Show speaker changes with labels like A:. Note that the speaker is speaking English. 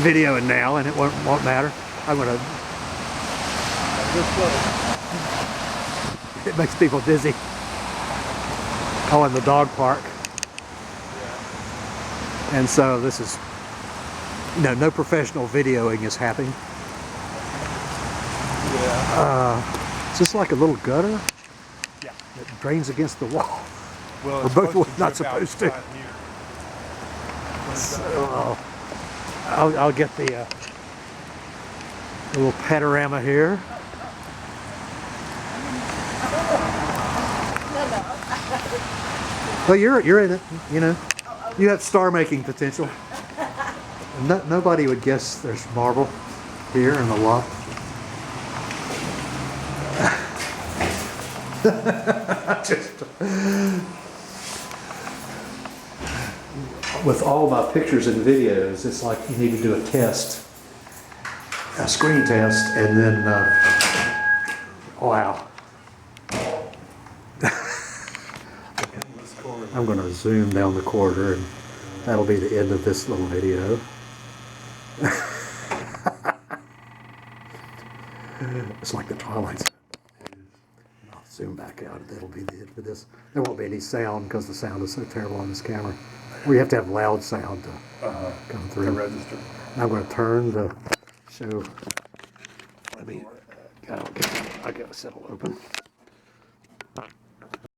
A: videoing now, and it won't matter. I'm gonna. It makes people dizzy. Oh, in the dog park. And so this is, no professional videoing is happening. Is this like a little gutter?
B: Yeah.
A: That drains against the wall.
B: Well,
A: We're both not supposed to. So, I'll get the little panorama here. Well, you're in it, you know. You have star-making potential. Nobody would guess there's marble here in the loft. With all my pictures and videos, it's like you need to do a test, a screen test, and then, wow. I'm going to zoom down the corridor, and that'll be the end of this little video. It's like the Twilight Zone. I'll zoom back out, and that'll be the end of this. There won't be any sound because the sound is so terrible on this camera. We have to have loud sound to come through.
B: To register.
A: I'm going to turn the show. Let me. I gotta set it open.